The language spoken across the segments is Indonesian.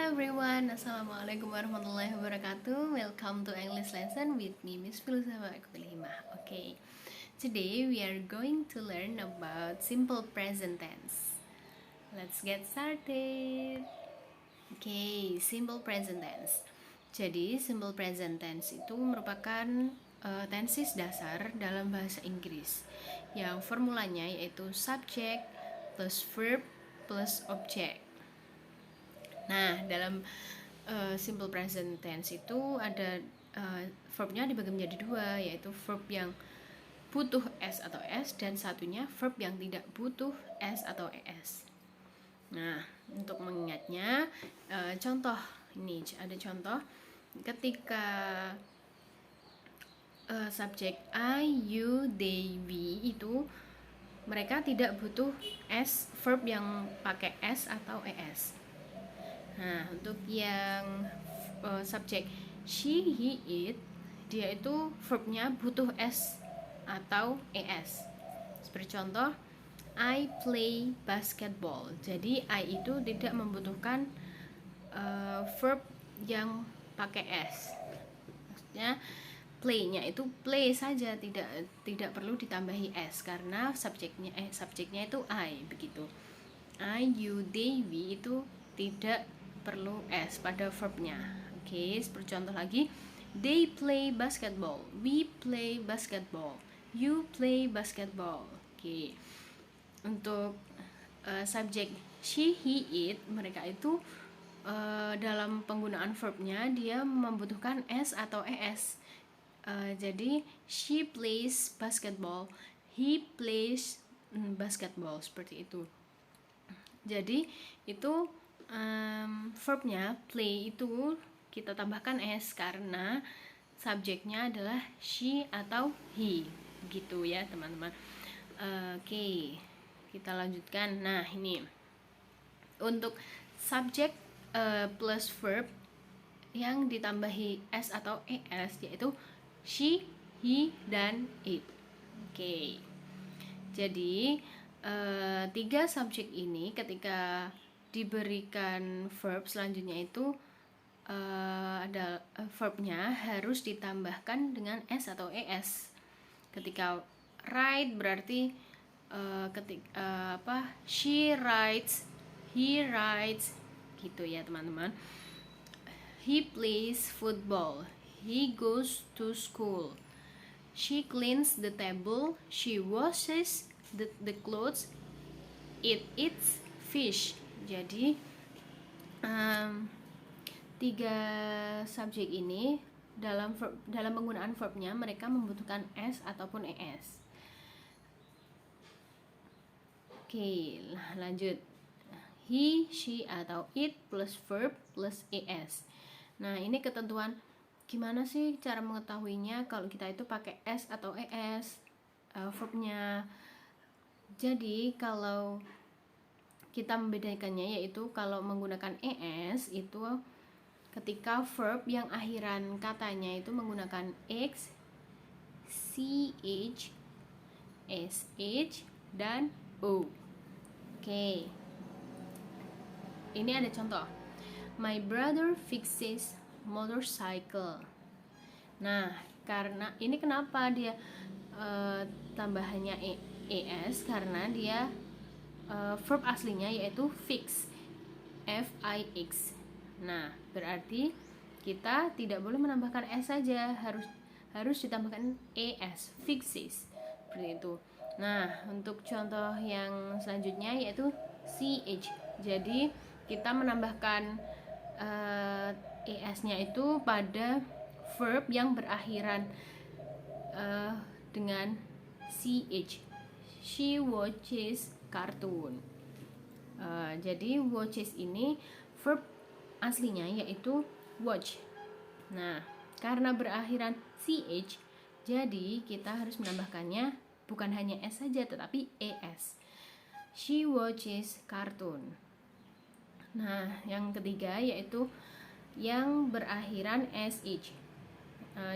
everyone, Assalamualaikum warahmatullahi wabarakatuh. Welcome to English lesson with me, Miss Filsafah Kubilhimah. Okay, today we are going to learn about simple present tense. Let's get started. Okay, simple present tense. Jadi, simple present tense itu merupakan tenses dasar dalam bahasa Inggris yang formulanya yaitu subject plus verb plus object. Nah, dalam simple present tense itu ada verbnya dibagi menjadi dua, yaitu verb yang butuh s atau s dan satunya verb yang tidak butuh s atau es. Nah, untuk mengingatnya, contoh ini ada contoh ketika subjek I, you, they, we itu mereka tidak butuh s, verb yang pakai s atau es. Nah, untuk yang subjek she, he, it, dia itu verbnya butuh s atau es. Seperti contoh, I play basketball. Jadi I itu tidak membutuhkan verb yang pakai s. Maksudnya play-nya itu play saja, tidak perlu ditambahi s karena subjeknya itu I begitu. I, you, they, we itu tidak perlu s pada verbnya. Oke, seperti contoh lagi, they play basketball, we play basketball, you play basketball. Oke, untuk subjek she, he, it, mereka itu dalam penggunaan verbnya dia membutuhkan s atau es. Jadi she plays basketball, he plays basketball, seperti itu. Jadi itu verbnya play itu kita tambahkan s karena subjeknya adalah she atau he, gitu ya teman-teman. Oke, kita lanjutkan. Nah, ini untuk subjek plus verb yang ditambahi s atau es yaitu she, he, dan it. Oke, jadi tiga subjek ini ketika diberikan verb selanjutnya itu ada verbnya harus ditambahkan dengan s atau es. Ketika write berarti she writes, he writes, gitu ya teman-teman. He plays football, he goes to school. She cleans the table, she washes the clothes, it eats fish. Jadi tiga subjek ini dalam penggunaan verbnya mereka membutuhkan s ataupun es. Oke, lanjut. He, she, atau it plus verb plus es. Nah, ini ketentuan gimana sih cara mengetahuinya kalau kita itu pakai s atau es verbnya. Jadi kalau kita membedakannya yaitu kalau menggunakan es itu ketika verb yang akhiran katanya itu menggunakan x, ch, sh, dan o. Oke. Ini ada contoh. My brother fixes motorcycle. Nah, karena ini kenapa dia tambahannya es karena dia verb aslinya yaitu fix, f-i-x. Nah, berarti kita tidak boleh menambahkan s saja, harus ditambahkan es, fixes, seperti itu. Nah, untuk contoh yang selanjutnya yaitu ch. Jadi kita menambahkan es-nya itu pada verb yang berakhiran dengan ch. She watches cartoon. Jadi watches ini verb aslinya yaitu watch. Nah, karena berakhiran ch, jadi kita harus menambahkannya bukan hanya s saja tetapi es. She watches cartoon. Nah, yang ketiga yaitu yang berakhiran sh.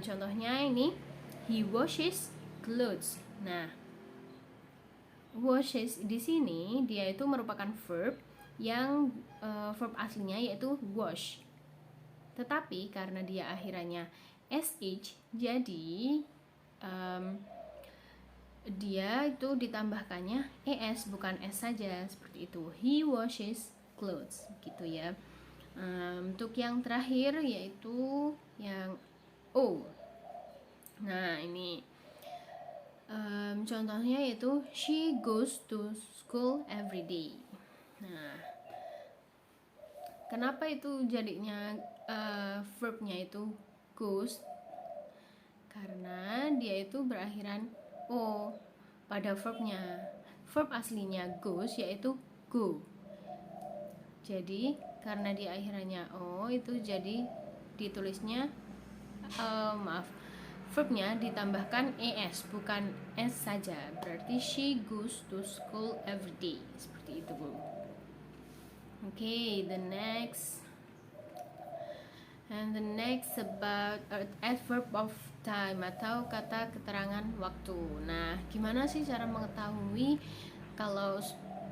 Contohnya ini, he washes clothes. Nah, washes di sini dia itu merupakan verb yang verb aslinya yaitu wash. Tetapi karena dia akhirannya sh, jadi dia itu ditambahkannya es bukan s saja, seperti itu. He washes clothes, gitu ya. Untuk yang terakhir yaitu yang o. Nah ini contohnya yaitu she goes to school every day. Nah, kenapa itu jadinya verbnya itu goes? Karena dia itu berakhiran o pada verbnya. Verb aslinya goes yaitu go. Jadi karena dia akhirannya o, itu jadi ditulisnya verbnya ditambahkan es bukan s saja. Berarti she goes to school every day, seperti itu, Bu. Okay, the next about adverb of time atau kata keterangan waktu. Nah, gimana sih cara mengetahui kalau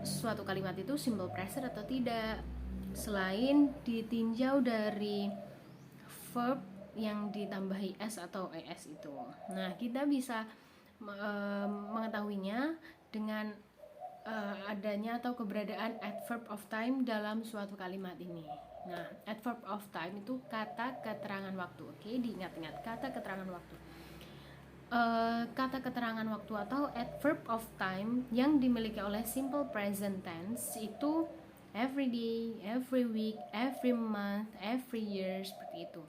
suatu kalimat itu simple present atau tidak? Selain ditinjau dari verb yang ditambahi s atau es itu. Nah, kita bisa mengetahuinya dengan adanya atau keberadaan adverb of time dalam suatu kalimat ini. Nah, adverb of time itu kata keterangan waktu. Oke, diingat-ingat, kata keterangan waktu. Kata keterangan waktu atau adverb of time yang dimiliki oleh simple present tense itu every day, every week, every month, every year, seperti itu.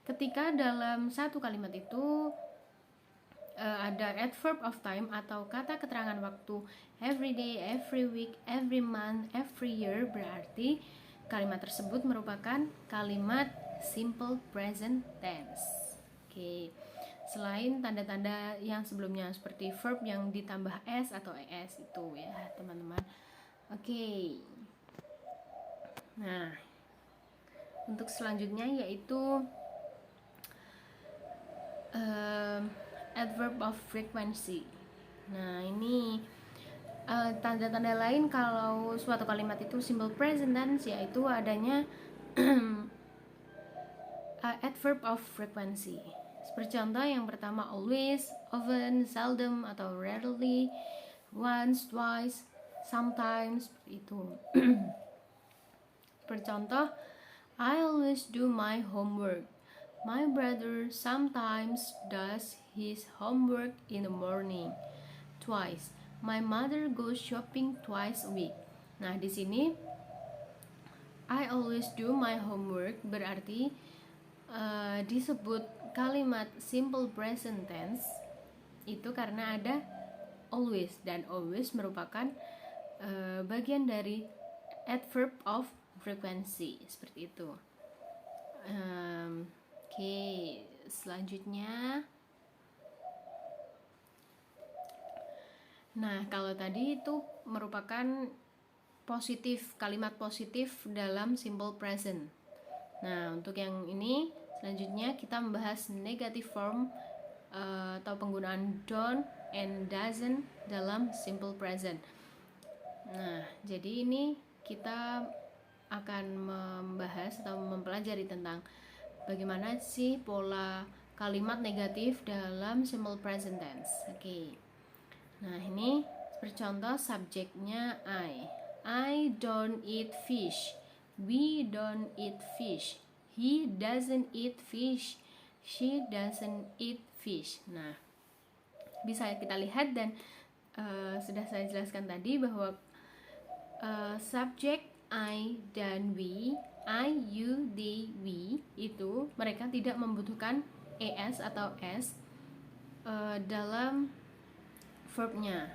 Ketika dalam satu kalimat itu ada adverb of time atau kata keterangan waktu every day, every week, every month, every year, berarti kalimat tersebut merupakan kalimat simple present tense. Oke. Selain tanda-tanda yang sebelumnya seperti verb yang ditambah s atau es itu ya, teman-teman. Oke. Nah, untuk selanjutnya yaitu adverb of frequency. Nah, ini tanda-tanda lain kalau suatu kalimat itu simple present tense yaitu adanya adverb of frequency. Seperti contoh yang pertama always, often, seldom atau rarely, once, twice, sometimes, seperti itu. Seperti contoh I always do my homework. My brother sometimes does his homework in the morning. Twice. My mother goes shopping twice a week. Nah, di sini I always do my homework berarti disebut kalimat simple present tense itu karena ada always, dan always merupakan bagian dari adverb of frequency, seperti itu. Oke, selanjutnya. Nah, kalau tadi itu merupakan positif, kalimat positif dalam simple present. Nah, untuk yang ini selanjutnya kita membahas negative form atau penggunaan don't and doesn't dalam simple present. Nah, jadi ini kita akan membahas atau mempelajari tentang bagaimana sih pola kalimat negatif dalam simple present tense. Oke. Nah, ini seperti contoh subjeknya I don't eat fish. We don't eat fish. He doesn't eat fish. She doesn't eat fish. Nah, bisa kita lihat dan sudah saya jelaskan tadi bahwa subjek I dan we, I, you, they, we itu mereka tidak membutuhkan es atau s dalam verbnya.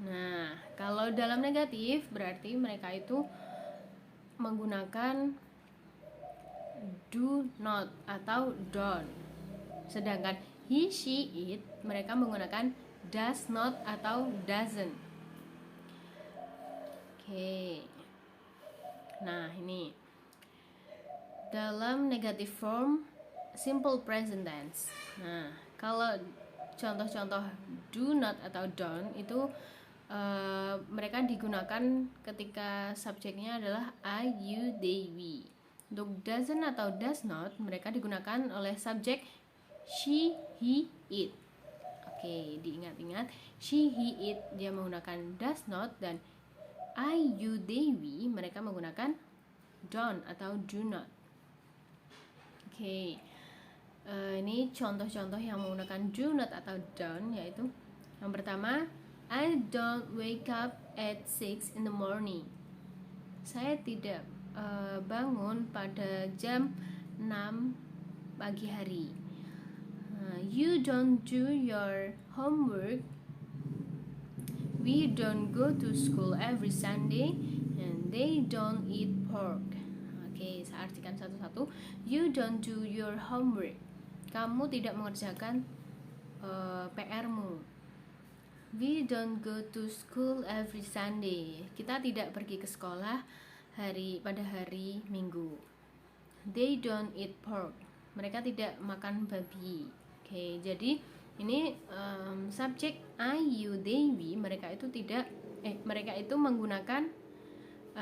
Nah, kalau dalam negatif berarti mereka itu menggunakan do not atau don't. Sedangkan he, she, it mereka menggunakan does not atau doesn't. Oke. Nah, ini dalam negative form simple present tense. Nah, kalau contoh-contoh do not atau don't itu mereka digunakan ketika subjeknya adalah I, you, they, we. Untuk doesn't atau does not, mereka digunakan oleh subjek she, he, it. Oke, diingat-ingat, she, he, it dia menggunakan does not, dan I, you, they, we mereka menggunakan don't atau do not. Oke, ini contoh-contoh yang menggunakan do not atau don't, yaitu yang pertama, I don't wake up at 6 in the morning. Saya tidak bangun pada jam 6 pagi hari. You don't do your homework. We don't go to school every Sunday, and they don't eat pork. Oke, saya artikan satu-satu. You don't do your homework. Kamu tidak mengerjakan PR-mu. We don't go to school every Sunday. Kita tidak pergi ke sekolah pada hari Minggu. They don't eat pork. Mereka tidak makan babi. Oke, jadi ini subjek I, you, they, we mereka itu menggunakan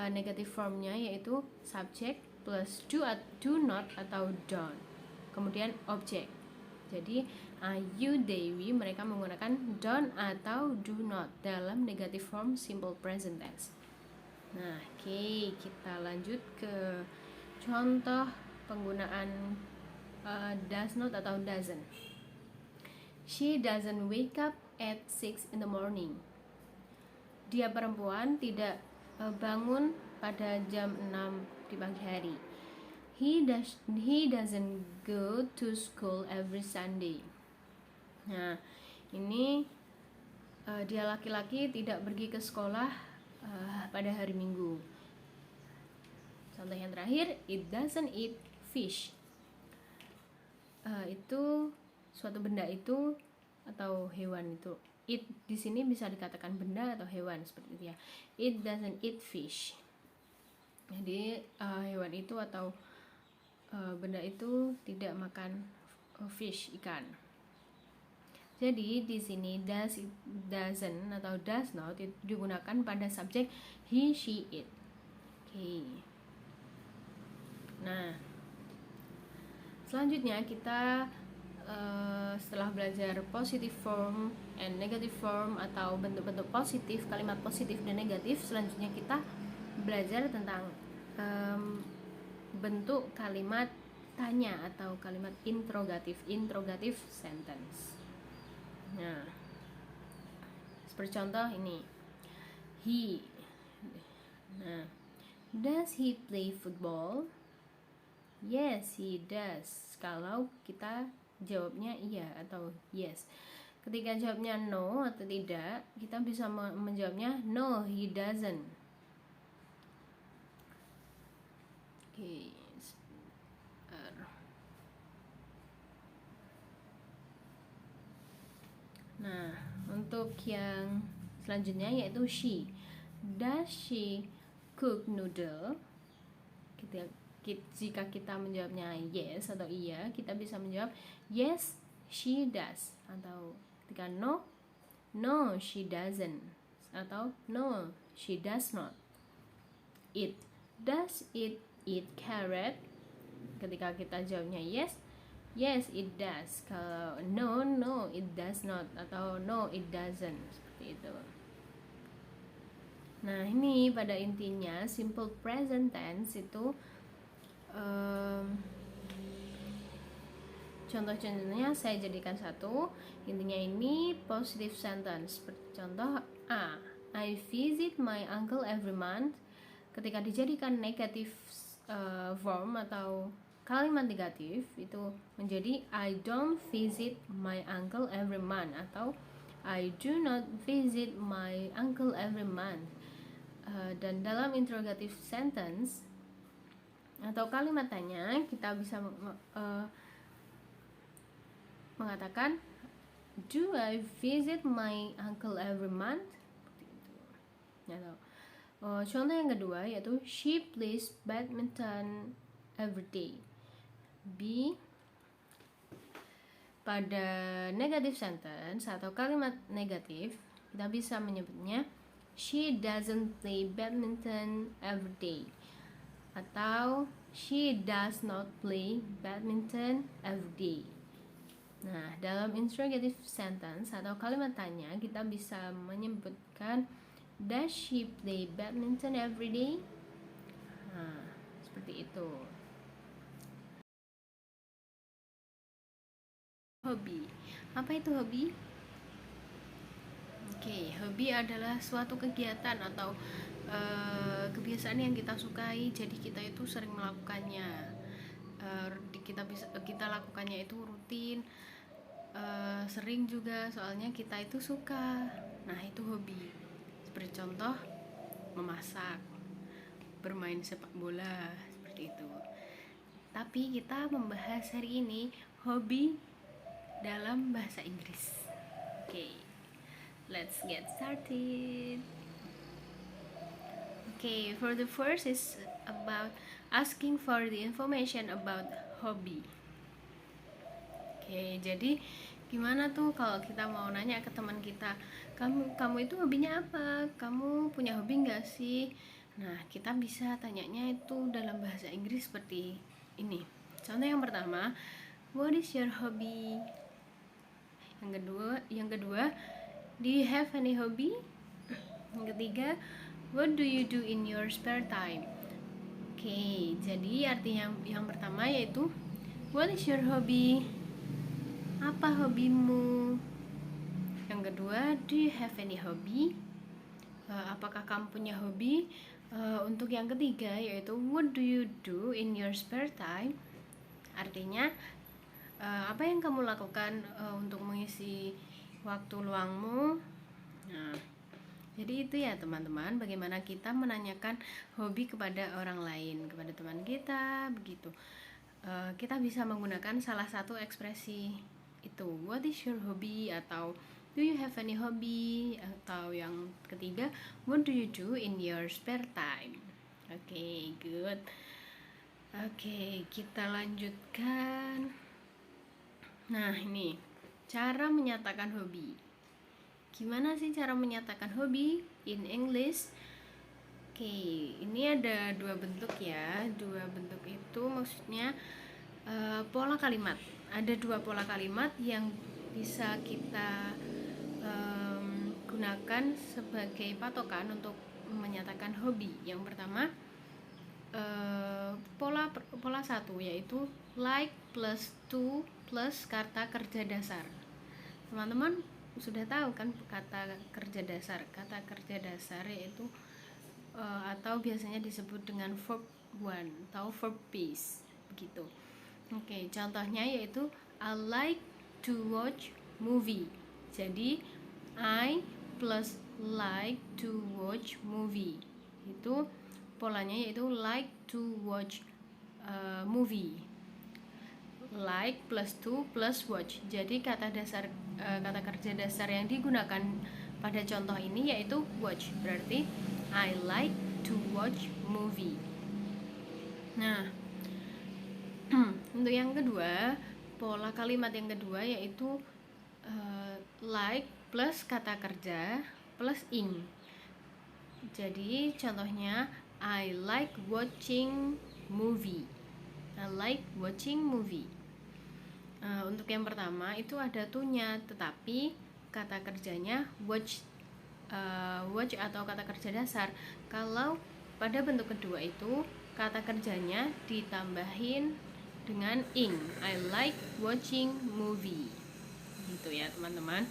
negative formnya, yaitu subjek plus do not atau don't, kemudian objek. Jadi I, you, they, we mereka menggunakan don't atau do not dalam negative form simple present tense. Nah, oke, kita lanjut ke contoh penggunaan does not atau doesn't. She doesn't wake up at 6 in the morning. Dia perempuan tidak bangun pada jam 6 di pagi hari. He doesn't go to school every Sunday. Nah, ini dia laki-laki tidak pergi ke sekolah pada hari Minggu. Contoh yang terakhir, it doesn't eat fish. Itu suatu benda itu atau hewan itu. It di sini bisa dikatakan benda atau hewan seperti itu ya. It doesn't eat fish. Jadi hewan itu atau benda itu tidak makan fish, ikan. Jadi di sini doesn't atau does not itu digunakan pada subjek he, she, it. Oke. Nah, selanjutnya kita setelah belajar positive form and negative form atau bentuk-bentuk positif, kalimat positif dan negatif, selanjutnya kita belajar tentang bentuk kalimat tanya atau kalimat interrogative sentence. Nah, seperti contoh ini, he. Nah, does he play football? Yes, he does. Kalau kita jawabnya iya atau yes. Ketika jawabnya no atau tidak, kita bisa menjawabnya no, he doesn't. Oke. Nah, untuk yang selanjutnya yaitu she. Does she cook noodle? Jika kita menjawabnya yes atau iya, kita bisa menjawab yes, she does. Atau ketika no, no, she doesn't. Atau no, she does not. Does it eat carrot? Ketika kita jawabnya yes, yes, it does. Kalau no, no, it does not. Atau no, it doesn't. Seperti itu. Nah, ini pada intinya simple present tense itu contoh-contohnya saya jadikan satu. Intinya ini positive sentence. Seperti contoh A, I visit my uncle every month. Ketika dijadikan negative form atau kalimat negatif, itu menjadi I don't visit my uncle every month atau I do not visit my uncle every month. Dan dalam interrogative sentence atau kalimat tanya, kita bisa mengatakan do I visit my uncle every month? Atau contoh yang kedua yaitu she plays badminton every day. B, pada negative sentence atau kalimat negatif, kita bisa menyebutnya she doesn't play badminton every day, atau she does not play badminton every day. Nah, dalam interrogative sentence atau kalimat tanya, kita bisa menyebutkan does she play badminton every day? Nah, seperti itu. Hobi. Apa itu hobi? Oke, hobi adalah suatu kegiatan atau kebiasaan yang kita sukai, jadi kita itu sering melakukannya. Kita lakukannya itu rutin, sering juga, soalnya kita itu suka. Nah, itu hobi. Seperti contoh memasak, bermain sepak bola, seperti itu. Tapi kita membahas hari ini hobi dalam bahasa Inggris. Oke, let's get started. Okay, for the first is about asking for the information about hobby. Oke, jadi gimana tuh kalau kita mau nanya ke teman kita, kamu itu hobinya apa? Kamu punya hobi nggak sih? Nah, kita bisa tanyanya itu dalam bahasa Inggris seperti ini. Contoh yang pertama, what is your hobby? Yang kedua, do you have any hobby? Yang ketiga, what do you do in your spare time? Oke, jadi artinya yang pertama yaitu what is your hobby? Apa hobimu? Yang kedua, do you have any hobby? Apakah kamu punya hobi? Untuk yang ketiga yaitu what do you do in your spare time? Artinya apa yang kamu lakukan untuk mengisi waktu luangmu? Nah, jadi itu ya teman-teman, bagaimana kita menanyakan hobi kepada orang lain, kepada teman kita, begitu. Kita bisa menggunakan salah satu ekspresi itu, what is your hobby, atau do you have any hobby, atau yang ketiga, what do you do in your spare time. Oke, good. Oke, kita lanjutkan. Nah, ini cara menyatakan hobi. Gimana sih cara menyatakan hobi in English? Oke, ini ada dua bentuk ya. Dua bentuk itu maksudnya pola kalimat. Ada dua pola kalimat yang bisa kita gunakan sebagai patokan untuk menyatakan hobi. Yang pertama, pola satu yaitu like plus to plus kata kerja dasar. Teman-teman sudah tahu kan kata kerja dasar? Kata kerja dasar yaitu atau biasanya disebut dengan verb one atau verb base begitu. Oke, contohnya yaitu I like to watch movie. Jadi I plus like to watch movie. Itu polanya yaitu like to watch movie. Like plus to plus watch. Jadi kata kerja dasar yang digunakan pada contoh ini yaitu watch. Berarti I like to watch movie. Nah, untuk yang kedua, pola kalimat yang kedua yaitu like plus kata kerja plus ing. Jadi contohnya I like watching movie. I like watching movie. Untuk yang pertama itu ada to-nya, tetapi kata kerjanya watch atau kata kerja dasar. Kalau pada bentuk kedua itu kata kerjanya ditambahin dengan ing. I like watching movie. Gitu ya teman-teman.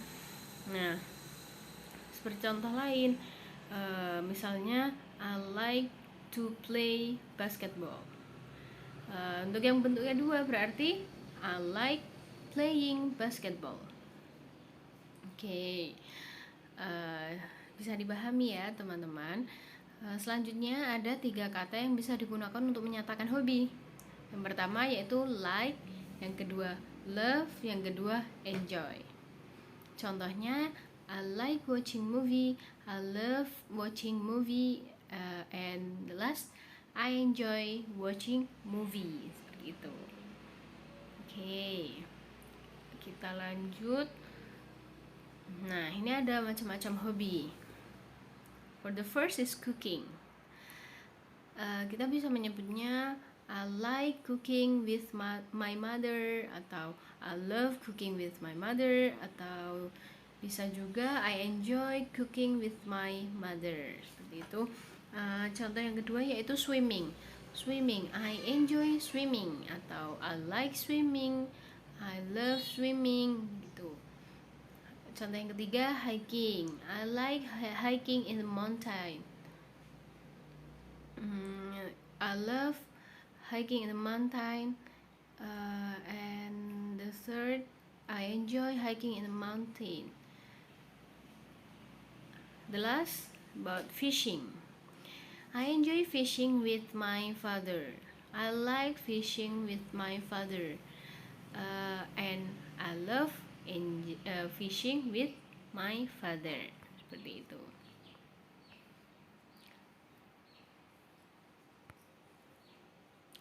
Nah, seperti contoh lain, misalnya I like to play basketball. Untuk yang bentuk kedua berarti I like playing basketball. Oke, bisa dipahami ya teman-teman. Selanjutnya ada 3 kata yang bisa digunakan untuk menyatakan hobi. Yang pertama yaitu like, yang kedua love, yang kedua enjoy. Contohnya I like watching movie, I love watching movie, and the last I enjoy watching movie. Seperti itu. Oke, kita lanjut. Nah, ini ada macam-macam hobi. For the first is cooking. Kita bisa menyebutnya I like cooking with my mother, atau I love cooking with my mother, atau bisa juga I enjoy cooking with my mother. Seperti itu. Contoh yang kedua yaitu swimming. Swimming, I enjoy swimming, atau I like swimming, I love swimming gitu. Contoh yang ketiga hiking, I like hiking in the mountain. I love hiking in the mountain. And the third, I enjoy hiking in the mountain. The last, about fishing. I enjoy fishing with my father. I like fishing with my father. And I love fishing with my father. Seperti itu.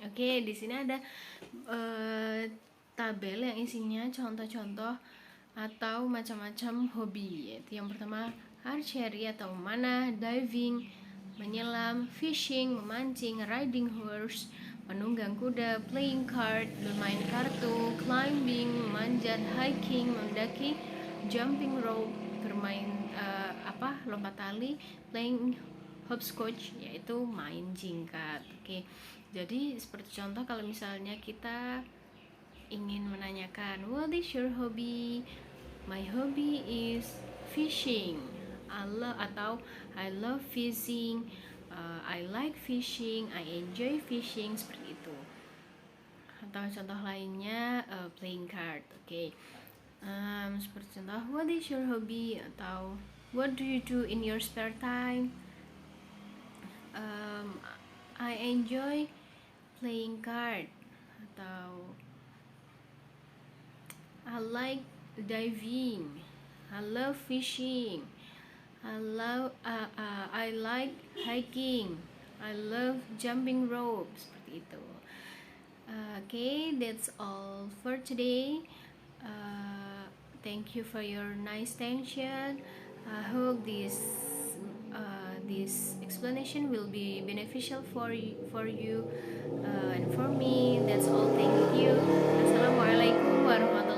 Oke, di sini ada tabel yang isinya contoh-contoh atau macam-macam hobi. Yaitu yang pertama archery atau memanah, diving, menyelam, fishing, memancing, riding horse, menunggang kuda, playing card, bermain kartu, climbing, memanjat, hiking, mendaki, jumping rope, bermain lompat tali, playing hopscotch, yaitu main jingkat. Oke. Jadi seperti contoh kalau misalnya kita ingin menanyakan what is your hobby? My hobby is fishing. Atau I love fishing. I like fishing. I enjoy fishing, seperti itu. Atau contoh lainnya playing card. Oke. Seperti contoh what is your hobby? Atau what do you do in your spare time? I enjoy playing card, atau I like diving, I love fishing, I like hiking, I love jumping rope, seperti itu. Okay, that's all for today. Thank you for your nice attention. I hope this explanation will be beneficial for you and for me. That's all. Thank you. Assalamualaikum warahmatullahi wabarakatuh.